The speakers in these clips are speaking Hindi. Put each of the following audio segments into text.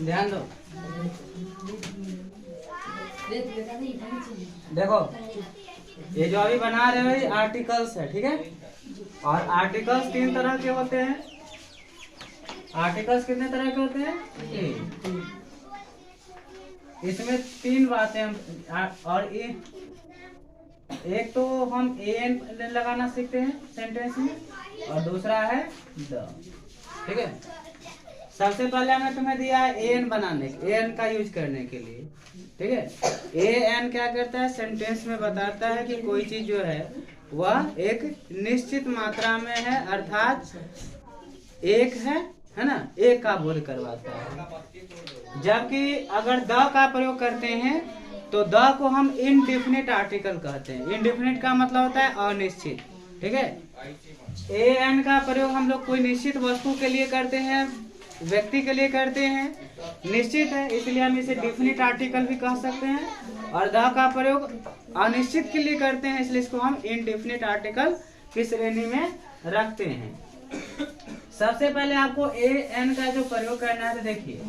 ध्यान दो, देखो ये जो अभी बना रहे हो ये आर्टिकल्स है, ठीक है। और आर्टिकल्स 3 तरह के होते हैं। आर्टिकल्स कितने तरह के होते हैं? 3। इसमें 3 बातें हम और एक तो हम एन लगाना सीखते हैं सेंटेंस में, और दूसरा है द, ठीक है। सबसे पहले हमने तुम्हें दिया है एन बनाने, एन का यूज करने के लिए, ठीक है। ए एन क्या करता है? सेंटेंस में बताता है कि कोई चीज जो है वह एक निश्चित मात्रा में है, अर्थात एक है ना, एक का बोध करवाता है। जबकि अगर द का प्रयोग करते हैं तो द को हम इनडिफिनिट आर्टिकल कहते हैं। इनडिफिनिट का मतलब होता है अनिश्चित, ठीक है। ए एन का प्रयोग हम लोग कोई निश्चित वस्तु के लिए करते हैं, व्यक्ति के लिए करते हैं, निश्चित है इसलिए हम इसे डिफिनिट आर्टिकल भी कह सकते हैं। और द का प्रयोग अनिश्चित के लिए करते हैं इसलिए इसको हम इनडिफिनिट आर्टिकल की श्रेणी में रखते हैं। सबसे पहले आपको ए एन का जो प्रयोग करना है, देखिए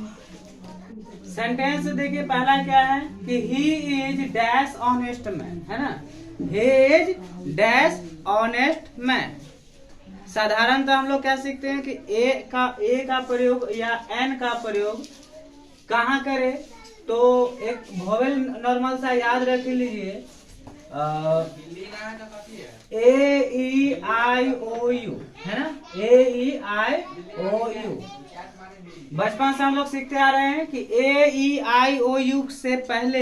सेंटेंस देखिए, पहला क्या है कि he is dash honest man, है ना। He is dash honest man. साधारणतः हम लोग क्या सीखते हैं कि ए का प्रयोग या एन का प्रयोग कहाँ करें, तो एक वोवेल नॉर्मल सा याद रख लीजिए, ए ई आई ओ यू, है ना, ए ई आई ओ यू। बचपन से हम लोग सीखते आ रहे हैं कि ए ई आई ओ यू से पहले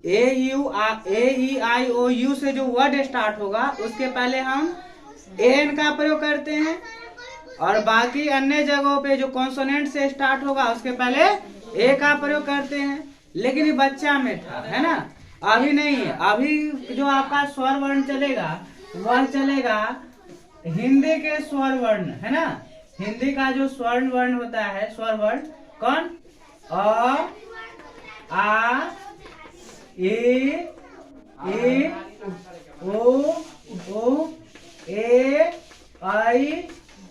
ए ई आई ओ यू से जो वर्ड स्टार्ट होगा उसके पहले हम एन का प्रयोग करते हैं, और बाकी अन्य जगहों पे जो कॉन्सोनेंट से स्टार्ट होगा उसके पहले ए का प्रयोग करते हैं। लेकिन ये बच्चा में था, है ना, अभी नहीं है। अभी जो आपका स्वर वर्ण चलेगा वह चलेगा हिंदी के स्वर वर्ण, है ना। हिंदी का जो स्वर्ण वर्ण होता है, स्वर वर्ण कौन? अ, आ, ए, ओ, ए, आई,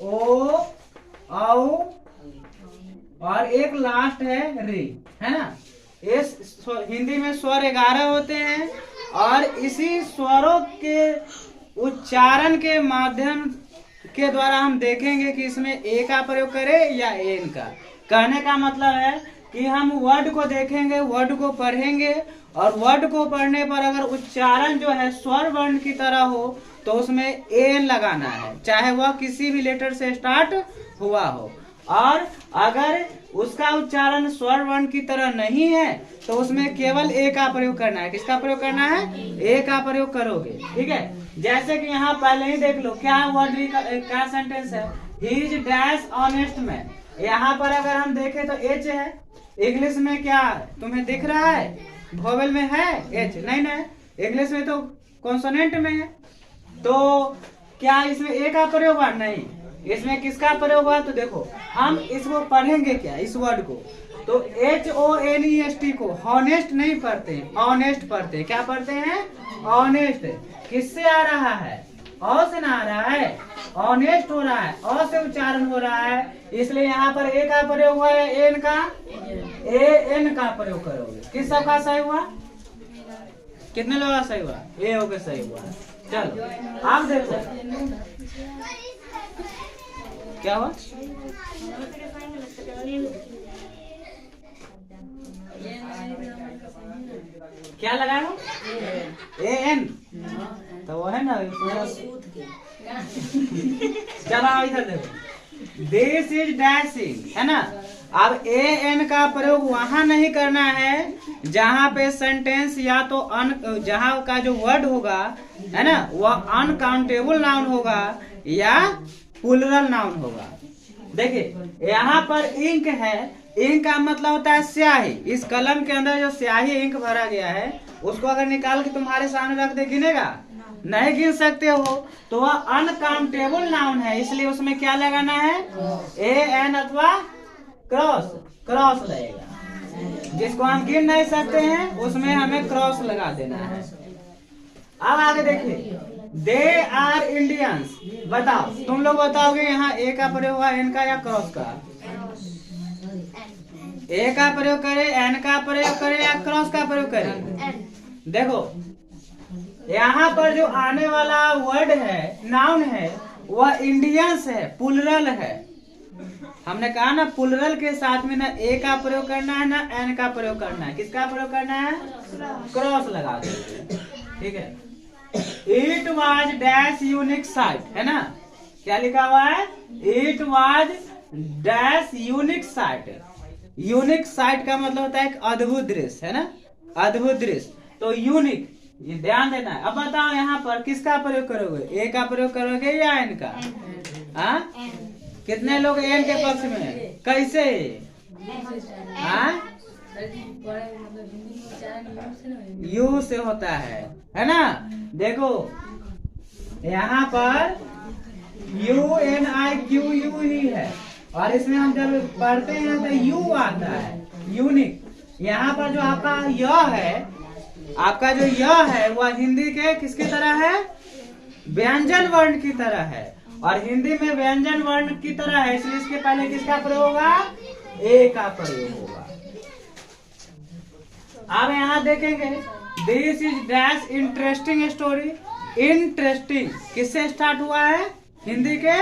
ओ, औ, और एक लास्ट है रे, है ना। इस हिंदी में स्वर 11 होते हैं, और इसी स्वरों के उच्चारण के माध्यम के द्वारा हम देखेंगे कि इसमें ए का प्रयोग करें या एन का। कहने का मतलब है कि हम वर्ड को देखेंगे, वर्ड को पढ़ेंगे, और वर्ड को पढ़ने पर अगर उच्चारण जो है स्वर वर्ण की तरह हो तो उसमें एन लगाना है, चाहे वह किसी भी लेटर से स्टार्ट हुआ हो। और अगर उसका उच्चारण स्वर वर्ण की तरह नहीं है तो उसमें केवल ए का प्रयोग करना है। किसका प्रयोग करना है? ए का प्रयोग करोगे, ठीक है। जैसे कि यहाँ पहले ही देख लो क्या वर्ड क्या सेंटेंस है, he is dash honest man. यहाँ पर अगर हम देखें तो एच है, इंग्लिश में क्या तुम्हें दिख रहा है? वोवेल में है एच? नहीं ना, इंग्लिश में तो कॉन्सोनेंट में है। तो क्या इसमें ए का प्रयोग हुआ? नहीं। इसमें किसका प्रयोग हुआ? तो देखो हम इसको पढ़ेंगे क्या, इस वर्ड को, तो HONEST को हॉनेस्ट नहीं पढ़ते, ऑनेस्ट पढ़ते। क्या पढ़ते हैं? ऑनेस्ट। किससे आ रहा है? अ से ना आ रहा है, ऑनेस्ट हो रहा है, अ से उच्चारण हो रहा है, इसलिए यहाँ पर ए का प्रयोग हुआ है, एन का, एन का प्रयोग करोगे। किस सब का सही हुआ? कितने लोगों का सही हुआ? ए हो के सही हुआ। चलो आप देखो क्या हुआ, क्या लगा लो? ए एन, तो वो है ना। चलो इधर देखो, दिस इज डैशिंग, है ना। अब ए एन का प्रयोग वहां नहीं करना है जहां पे सेंटेंस या तो जहां का जो वर्ड होगा, है ना, वह अनकाउंटेबल नाउन होगा या प्लूरल नाउन होगा। देखिए यहाँ पर इंक है, इंक का मतलब होता है स्याही। इस कलम के अंदर जो स्याही इंक भरा गया है उसको अगर निकाल के तुम्हारे सामने रख दे, गिनेगा? नहीं गिन सकते हो। तो वह अनकाउंटेबल नाउन है, इसलिए उसमें क्या लगाना है? ए एन अथवा क्रॉस लगेगा। जिसको हम गिन नहीं सकते हैं उसमें हमें क्रॉस लगा देना है। अब आगे देखिए, दे आर इंडियंस। बताओ, तुम लोग बताओगे यहाँ ए का प्रयोग हुआ एन का या क्रॉस का? ए का प्रयोग करें, एन का प्रयोग करें या क्रॉस का प्रयोग करें? देखो यहाँ पर जो आने वाला वर्ड है, नाउन है, वह इंडियंस है, प्लुरल है। हमने कहा ना प्लुरल के साथ में ना ए का प्रयोग करना है ना एन का प्रयोग करना है। किसका प्रयोग करना है? क्रॉस लगा दो, ठीक है। It was dash unique site, है ना? क्या लिखा हुआ है? It was dash unique site. Unique site का मतलब होता है एक अद्भुत दृश्य, है ना? अद्भुत दृश्य, तो यूनिक, ये ध्यान देना है। अब बताओ यहाँ पर किसका प्रयोग करोगे? ए का प्रयोग करोगे या एन का? हाँ, कितने लोग एन के पक्ष में? कैसे? हाँ, यू से होता है ना? देखो यहाँ पर UNIQ ही है, और इसमें हम जब पढ़ते हैं तो यू आता है, यूनिक। यहाँ पर जो आपका यह है, आपका जो यह है वह हिंदी के किसकी तरह है? व्यंजन वर्ण की तरह है, और हिंदी में व्यंजन वर्ण की तरह है, इसलिए इसके पहले किसका प्रयोग होगा? ए का प्रयोग होगा। अब यहाँ देखेंगे, this is dash interesting story. Interesting किससे स्टार्ट हुआ है? हिंदी के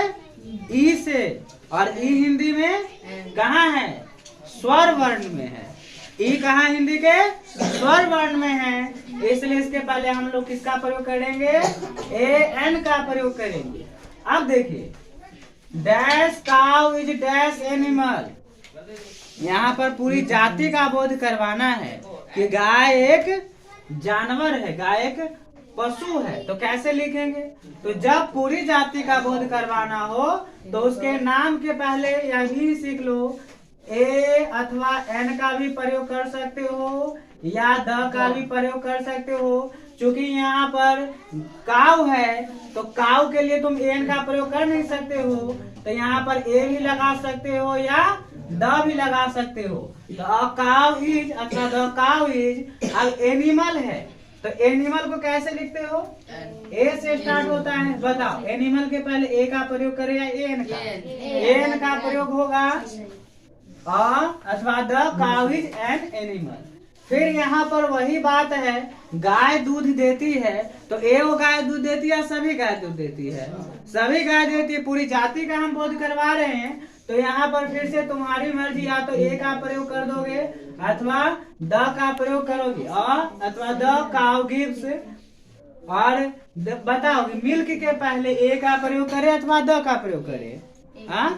ई से, और ई हिंदी में कहाँ है? स्वर वर्ण में है। ई कहाँ हिंदी के? स्वर वर्ण में है, इसलिए इसके पहले हम लोग किसका प्रयोग करेंगे? ए एन का प्रयोग करेंगे। अब देखिए, dash cow is dash animal. यहाँ पर पूरी जाति का बोध करवाना है कि गाय एक जानवर है, गाय एक पशु है। तो कैसे लिखेंगे? तो जब पूरी जाति का बोध करवाना हो तो उसके नाम के पहले यही सीख लो, ए अथवा एन का भी प्रयोग कर सकते हो या द का भी प्रयोग कर सकते हो। चूंकि यहाँ पर काऊ है तो काऊ के लिए तुम एन का प्रयोग कर नहीं सकते हो, तो यहाँ पर ए भी लगा सकते हो या द भी लगा सकते हो। तो अ काऊ इज अथवा द काऊ इज। अब एनिमल है तो एनिमल को कैसे लिखते हो? ए से स्टार्ट होता है। बताओ एनिमल के पहले ए का प्रयोग करें या एन का? एन का प्रयोग होगा, अथवा the cow is an animal. फिर यहाँ पर वही बात है, गाय दूध देती है तो ए वो गाय दूध देती है, सभी गाय दूध देती है, सभी गाय देती है, पूरी जाति का हम बोध करवा रहे हैं। तो यहाँ पर फिर से तुम्हारी मर्जी, या तो ए का प्रयोग कर दोगे अथवा द का प्रयोग करोगे, अथवा द काउ गिव्स। और बताओ मिल्क के पहले ए का प्रयोग करे अथवा द का प्रयोग करे? हाँ,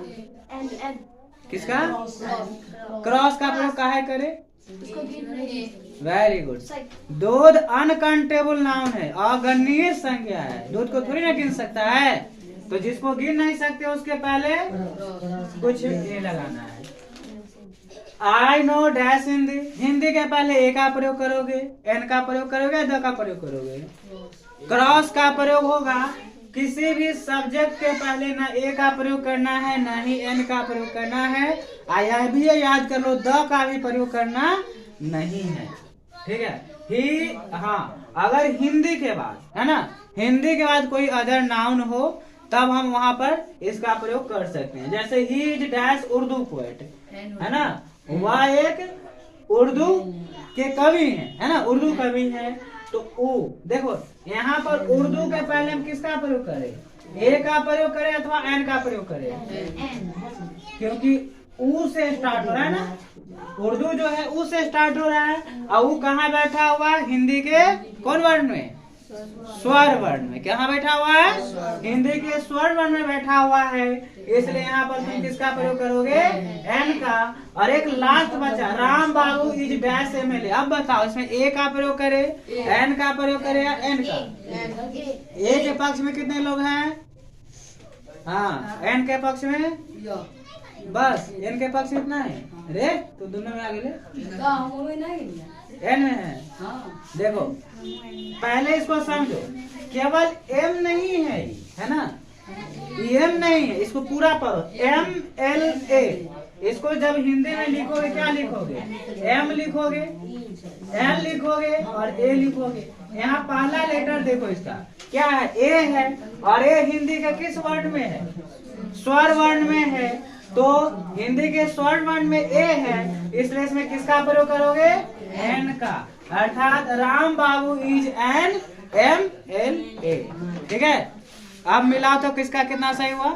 किसका? क्रॉस का प्रयोग काहे करे? Very good. दूध अनकाउंटेबल नाउन है, अगणनीय संज्ञा है। दूध को थोड़ी ना गिन सकता है, तो जिसको गिन नहीं सकते उसके पहले कुछ ए लगाना है। I know dash Hindi. Hindi के पहले ए का प्रयोग करोगे, एन का प्रयोग करोगे, द का प्रयोग करोगे। क्रॉस का प्रयोग होगा, किसी भी सब्जेक्ट के पहले ना ए का प्रयोग करना है ना ही एन का प्रयोग करना है। यह भी याद कर लो, द का भी प्रयोग करना नहीं है, ठीक है। ही, हाँ, अगर हिंदी के बाद, है ना, हिंदी के बाद कोई अदर नाउन हो तब हम वहां पर इसका प्रयोग कर सकते हैं। जैसे he is dash Urdu poet, है ना, वह एक उर्दू के कवि है ना, उर्दू कवि है। तो ऊ देखो यहाँ पर उर्दू के पहले हम किसका प्रयोग करें? ए का प्रयोग करें अथवा एन का प्रयोग करें? क्योंकि ऊ से स्टार्ट हो रहा है ना, उर्दू जो है ऊ से स्टार्ट हो रहा है, और ऊ कहाँ बैठा हुआ है? हिंदी के कौन वर्ण में? स्वर वर्ण में। कहाँ बैठा हुआ है? हिंदी के स्वर वर्ण में बैठा हुआ है, इसलिए यहाँ पर तुम किसका प्रयोग करोगे? एन का। और एक लास्ट बचा, राम बाबू इज डैश एमएलए। अब बताओ इसमें ए का प्रयोग करे, एन का प्रयोग करे या एन का? ए के पक्ष में कितने लोग हैं? हाँ, एन के पक्ष में बस, एन के पक्ष में इतना है। अरे तो दोनों में आगे ले, एन में है। देखो पहले इसको समझो, केवल एम नहीं है ना, एम नहीं है, इसको पूरा पढ़ो। MLA, इसको जब हिंदी में लिखोगे क्या लिखोगे? एम लिखोगे, एल लिखोगे और ए लिखोगे। यहाँ पहला लेटर देखो इसका क्या है? ए है, और ए हिंदी का किस वर्ण में है? स्वर वर्ण में है। तो हिंदी के शॉर्ट वर्ड में ए है, इसलिए इसमें किसका प्रयोग करोगे? एन का। अर्थात राम बाबू इज एन MLA। ठीक है, अब मिलाओ तो किसका कितना सही हुआ?